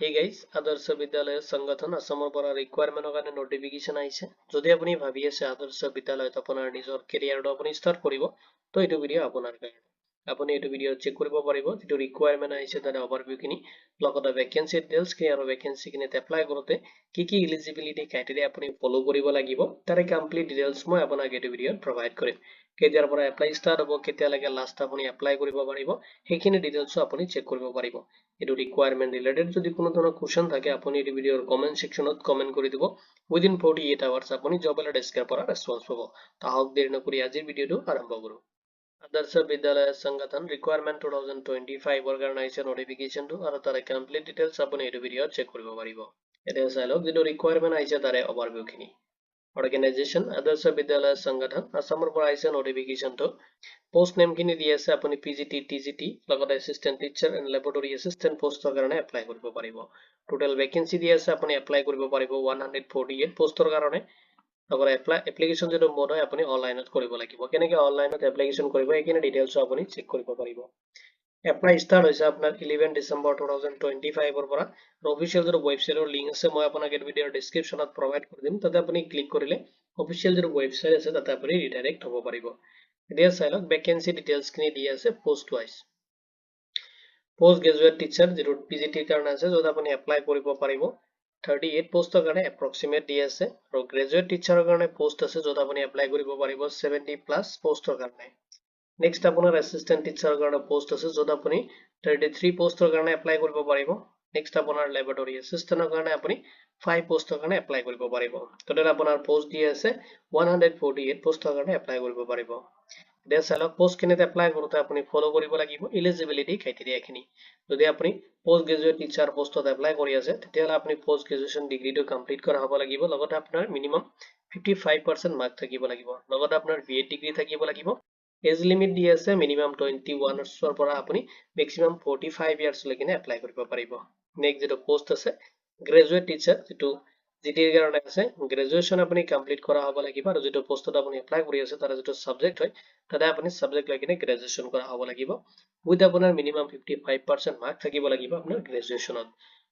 Hey guys, আদৰ্শ বিদ্যালয় সংগঠন আসামৰ পৰা ৰিকুৱাৰমেন্টৰ কাৰণে নোটিফিকেশন আহিছে। যদি আপুনি ভাবি আছে আদৰ্শ বিদ্যালয়ত আপোনাৰ নিজৰ কেৰিয়াৰটো আপুনি ষ্টাৰ্ট কৰিব, তো এইটো ভিডিঅ' আপোনাৰ কাৰণে। আপুনি এইটো ভিডিঅ' চেক কৰিব পাৰিব যিটো ৰিকুৱাৰমেন্ট আহিছে তাৰে অভাৰভিউ খিনি, লগতে ভেকেন্সি ডিটেইলছ খিনি আৰু ভেকেন্সি খিনিত এপ্লাই কৰোঁতে কি এলিজিবিলিটি ক্ৰাইটেৰিয়া আপুনি ফলো কৰিব লাগিব তাৰে কমপ্লিট ডিটেইলছ মই আপোনাক এইটো ভিডিঅ'ত প্ৰভাইড কৰিম। কেতিয়াৰ পৰা এপ্লাই ষ্টাৰ্ট হ'ব, কেতিয়ালৈকে লাষ্ট আপুনি এপ্লাই কৰিব পাৰিব, সেইখিনি ডিটেইলছো আপুনি চেক কৰিব পাৰিব। এইটো ৰিকুৱাৰমেন্ট ৰিলেটেড যদি কোনো ধৰণৰ কোৱেশ্চন থাকে আপুনি এই ভিডিঅ'ৰ কমেন্ট সেকশনত কমেন্ট কৰি দিব। উইদিন 48 আৱাৰ্ছ আপুনি জব এলাৰ্ট ডেস্কৰ পৰা ৰেছপন্স পাব। তাহক দেৰি নকৰি আজিৰ ভিডিঅ'টো আৰম্ভ কৰোঁ। আদৰ্শ বিদ্যালয় সংগঠন ৰিকুৱাৰমেন্ট 2025 ৰ কাৰণে আহিছে নোটিফিকেশনটো আৰু তাৰে কমপ্লিট ডিটেইলছ আপুনি এই ভিডিঅ'ত চেক কৰিব পাৰিব। এতিয়া চাই লওক যিটো ৰিকুৱাৰমেন্ট আহিছে তাৰে অভাৰভিউ খিনি। অৰ্গেনাইজেশ্যন আদৰ্শ বিদ্যালয় সংগঠন আসামৰ পৰা আহিছে নোটিফিকেশনটো। পোষ্ট নেম খিনি দি আছে আপুনি পিজিটি টিজিটি লগতে assistant teacher and laboratory assistant পোষ্টৰ কাৰণে এপ্লাই কৰিব পাৰিব। টোটেল ভেকেন্সি দি আছে আপুনি এপ্লাই কৰিব পাৰিব 148 পোষ্টৰ কাৰণে। লগতে এপ্লিকেশন যেটো মোড হয় আপুনি অনলাইনত কৰিব লাগিব। কেনেকৈ অনলাইনত এপ্লিকেশন কৰিব এইখিনি ডিটেইলছ আপুনি চেক কৰিব পাৰিব। এপ্লাই ষ্টাৰ্ট হৈছে আপোনাৰ 11 ডিসেম্বৰ 2025 ৰ পৰা। অফিচিয়েল যেটো ওয়েবসাইটৰ লিংক আছে মই আপোনাক এই ভিডিঅ'ৰ ডেসক্ৰিপচনত প্ৰভাইড কৰি দিম, তাতে আপুনি ক্লিক কৰিলে অফিচিয়েল যেটো ওয়েবসাইট আছে তাতে আপুনি ৰিডাইৰেক্ট হ'ব পাৰিব। এতিয়া চাই লওক ভেকেন্সি ডিটেইলছ খিনি দি আছে post wise. Post graduate teacher যেটো পিজিটিৰ কাৰণে আছে য'ত আপুনি এপ্লাই কৰিব পাৰিব 38 পোষ্টৰ কাৰণে এপ্ৰক্সিমেট দি আছে, আৰু গ্ৰেজুৱেট টিচাৰৰ কাৰণে পোষ্ট আছে য'ত আপুনি এপ্লাই কৰিব পাৰিব 70+ পোষ্টৰ কাৰণে। নেক্সট আপোনাৰ এসিস্টেন্ট টিচাৰৰ কাৰণে পোষ্ট আছে য'ত আপুনি 33 পোষ্টৰ কাৰণে এপ্লাই কৰিব পাৰিব। নেক্সট আপোনাৰ লেবৰেটৰী এসিস্টেন্টৰ কাৰণে আপুনি 5 পোষ্টৰ কাৰণে এপ্লাই কৰিব পাৰিব। টোটেল আপোনাৰ পোষ্ট দি আছে 148 পোষ্টৰ কাৰণে এপ্লাই কৰিব পাৰিব। এতিয়া চাই লওক পোষ্ট খিনিত এপ্লাই কৰোঁতে আপুনি ফলো কৰিব লাগিব এলিজিবিলিটি ক্ৰাইটেৰিয়া খিনি। যদি আপুনি পোষ্ট গ্ৰেজুৱেট টিচাৰ পোষ্টত এপ্লাই কৰি আছে তেতিয়াহ'লে আপুনি পোষ্ট গ্ৰেজুৱেশ্যন ডিগ্ৰীটো কমপ্লিট কৰা হ'ব লাগিব, লগতে আপোনাৰ মিনিমাম 55% মাৰ্ক থাকিব লাগিব, লগতে আপোনাৰ বিএড ডিগ্ৰী থাকিব লাগিব। এজ লিমিট দি আছে মিনিমাম 21 ৰ পৰা আপুনি মেক্সিমাম 45 ইয়াৰ্ছ লৈকে এপ্লাই কৰিব পাৰিব। নেক্সট যেটো পোষ্ট আছে গ্ৰেজুৱেট টিচাৰ যেটো জিটিৰ কাৰণে আছে, গ্ৰেজুৱেশ্যন আপুনি কমপ্লিট কৰা হ'ব লাগিব আৰু যেটো পোষ্টত আপুনি এপ্লাই কৰি আছে তাৰ যেটো সাবজেক্ট হয় তাতে আপুনি সাবজেক্ট লৈ কিনে গ্ৰেজুৱেশ্যন কৰা হ'ব লাগিব। উইথ আপোনাৰ মিনিমাম 55% মাৰ্ক থাকিব লাগিব আপোনাৰ গ্ৰেজুৱেশ্যনত।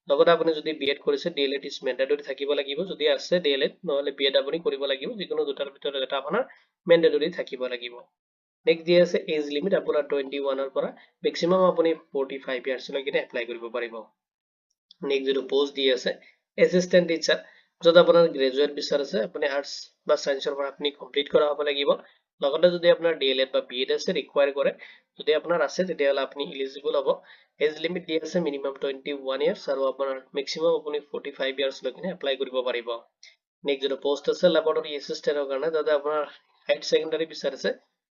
লগতে আপুনি যদি বিএড কৰিছে ডিএলএড ইজ মেণ্ডেটৰী থাকিব লাগিব, যদি আছে ডিএলএড নহলে বিএড আপুনি কৰিব লাগিব, যিকোনো দুটাৰ ভিতৰত এটা আপোনাৰ মেণ্ডেটৰী থাকিব লাগিব। নেক্সট দি আছে এজ লিমিট আপোনাৰ 21 ৰ পৰা মেক্সিমাম আপুনি 45 ইয়াৰ্ছ লৈকে এপ্লাই কৰিব পাৰিব। নেক্সট যেটো পোষ্ট দি আছে এসিস্টেন্ট টিচাৰ য'ত আপোনাৰ গ্ৰেজুৱেট বিচাৰ আছে, আপুনি আৰ্টছ বা সায়েন্সৰ পৰা আপুনি কমপ্লিট কৰা হ'ব লাগিব। লগতে যদি আপোনাৰ ডিএলএড বা বিএড আছে ৰিকুৱায়াৰ কৰে, যদি আপোনাৰ আছে তেতিয়াহ'লে আপুনি এলিজিবল হ'ব। এজ লিমিট দি আছে মিনিমাম 21 ইয়াৰ্ছ আৰু আপোনাৰ মেক্সিমাম আপুনি 45 ইয়াৰ্ছ লৈকে এপ্লাই কৰিব পাৰিব। নেক্সট যেটো পোষ্ট আছে লেবৰেটৰী এসিস্টেন্টৰ কাৰণে তাতে আপোনাৰ হাইয়াৰ সেকেন্ডাৰী বিচাৰিছে,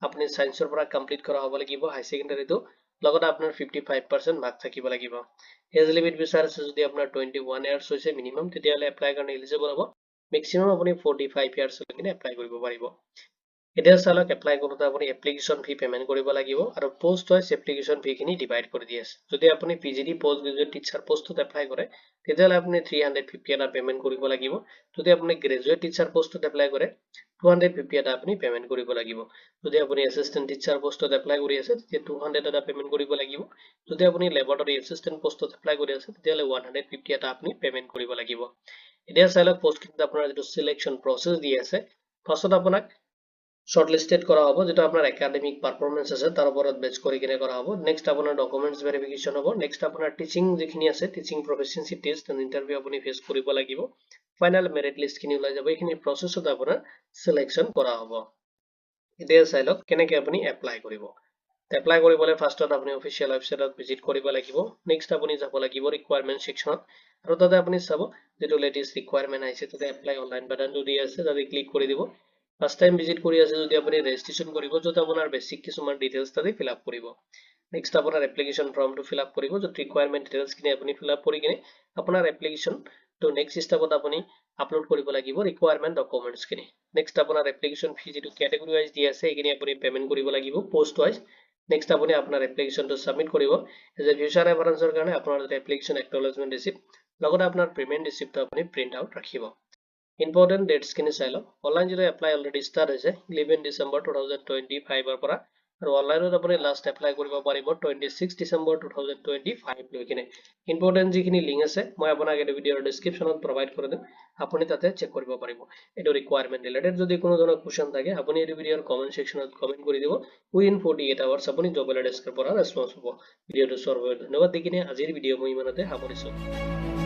আপুনি সায়েন্সৰ পৰা কমপ্লিট কৰা হ'ব লাগিব হাই সেকেন্ডাৰীটো, লগতে আপোনাৰ 55% মাৰ্ক থাকিব লাগিব। এজ লিমিট বিচাৰিছে যদি আপোনাৰ 21 ইয়াৰ্ছ হৈছে মিনিমাম তেতিয়াহ'লে এপ্লাই কাৰণে এলিজিবল হ'ব। মেক্সিমাম আপুনি 45 ইয়াৰ্ছ লৈকে এপ্লাই কৰিব পাৰিব। এতিয়া চালক এপ্লাই কৰোঁতে আপুনি এপ্লিকেশ্যন ফি পেমেন্ট কৰিব লাগিব আৰু পোষ্ট ওয়াইজ এপ্লিকেশ্যন ফি খিনি ডিভাইড কৰি দি আছে। যদি আপুনি পিজিটি পোষ্ট গ্ৰেজুৱেট টিচাৰ পোষ্টত এপ্লাই কৰে তেতিয়াহ'লে আপুনি 350 এটা পেমেন্ট কৰিব লাগিব। যদি আপুনি গ্ৰেজুৱেট টিচাৰ পোষ্টত এপ্লাই কৰে 250 এটা আপুনি পেমেন্ট কৰিব লাগিব। যদি আপুনি এসিস্টেন্ট টিচাৰ পোষ্টত এপ্লাই কৰি আছে তেতিয়া 200 এটা পেমেন্ট কৰিব লাগিব। যদি আপুনি লেবৰেটৰী এসিস্টেন্ট পোষ্টত এপ্লাই কৰি আছে তেতিয়াহ'লে 150 এটা আপুনি পেমেন্ট কৰিব লাগিব। এতিয়া চাই লওক পোষ্টখিনিত আপোনাৰ যেটো সিলেকশ্যন প্ৰসেছ দি আছে, ফাৰ্ষ্টত আপোনাক শৰ্টলিস্টেড কৰা হ'ব, যেটো আপোনাৰ একাডেমিক পাৰফৰমেন্স আছে তাৰ ওপৰত বেছ কৰি কিনে কৰা হ'ব। নেক্সট আপোনাৰ ডকুমেন্টছ ভেৰিফিকেশ্যন হ'ব। নেক্সট আপোনাৰ টিচিং যিখিনি আছে teaching proficiency test and interview আপুনি ফেচ কৰিব লাগিব। ফাইনেল মেৰিট লিষ্ট খিনি ওলাই যাব, এইখিনি প্ৰসেছত আপোনাৰ সিলেকশ্যন কৰা হ'ব। এতিয়া চাই লওক কেনেকৈ আপুনি এপ্লাই কৰিব। এপ্লাই কৰিবলৈ ফাৰ্ষ্টত আপুনি অফিচিয়েল ৱেবছাইটত ভিজিট কৰিব লাগিব। নেক্সট আপুনি যাব লাগিব ৰিকুৱাৰমেন্ট সেকশনত আৰু তাতে আপুনি চাব যেটো লেটেষ্ট ৰিকুৱাৰমেন্ট আহিছে তাতে এপ্লাই অনলাইন বাটনটো দি আছে, তাতে ক্লিক কৰি দিব। ফাৰ্ষ্ট টাইম ভিজিট কৰি আছে যদি আপুনি ৰেজিষ্ট্ৰেশ্যন কৰিব, য'ত আপোনাৰ বেছিক কিছুমান ডিটেইলছ তাতে ফিল আপ কৰিব। নেক্সট আপোনাৰ এপ্লিকেশ্যন ফৰ্মটো ফিল আপ কৰিব, য'ত ৰিকুৱাৰমেন্ট ডিটেইলছখিনি আপুনি ফিল আপ কৰি কিনে আপোনাৰ এপ্লিকেশ্যনটো নেক্সট ষ্টেপত আপুনি আপলোড কৰিব লাগিব ৰিকুৱাৰমেন্ট ডকুমেন্টছখিনি। নেক্সট আপোনাৰ এপ্লিকেশ্যন ফি যেটো কেটেগৰী ৱাইজ দি আছে সেইখিনি আপুনি পেমেন্ট কৰিব লাগিব পোষ্ট ৱাইজ। নেক্সট আপুনি আপোনাৰ এপ্লিকেশ্যনটো সাবমিট কৰিব। এজ এ ফিউচাৰ ৰেফাৰেন্সৰ কাৰণে আপোনাৰ এপ্লিকেশ্যন একনলেজমেন্ট ৰিচিপ্ট লগতে আপোনাৰ পেমেন্ট ৰিচিপ্টটো আপুনি প্ৰিন্ট আউট ৰাখিব। ইম্পৰ্টেন্ট ডেটছ খিনি চাই লওক। অনলাইন যেটো এপ্লাই অলৰেডি ষ্টাৰ্ট হৈছে 11 ডিসেম্বৰ 2025 ৰ পৰা আৰু অনলাইনত আপুনি লাষ্ট এপ্লাই কৰিব পাৰিব 26 ডিচেম্বৰ 2025 লৈ কিনে ইম্পৰ্টেণ্ট যিখিনি লিংক আছে মই আপোনাক এইটো ভিডিঅ'ৰ ডেছক্ৰিপশ্যনত প্ৰভাইড কৰি দিম আপুনি তাতে চেক কৰিব পাৰিব এইটো ৰিকুৱাৰমেণ্ট ৰিলেটেড যদি কোনো ধৰণৰ কুৱেশ্যন থাকে আপুনি এইটো ভিডিঅ'ৰ কমেণ্ট ছেকশ্যনত কমেণ্ট কৰি দিব উইদিন 48 আৱাৰ্ছ আপুনি জব এলাৰ্ট ডেস্কৰ পৰা ৰেছপন্স হ'ব ভিডিঅ'টো চোৱাৰ বাবে ধন্যবাদ দি কিনে আজিৰ ভিডিঅ' মই ইমানতে সামৰিছোঁ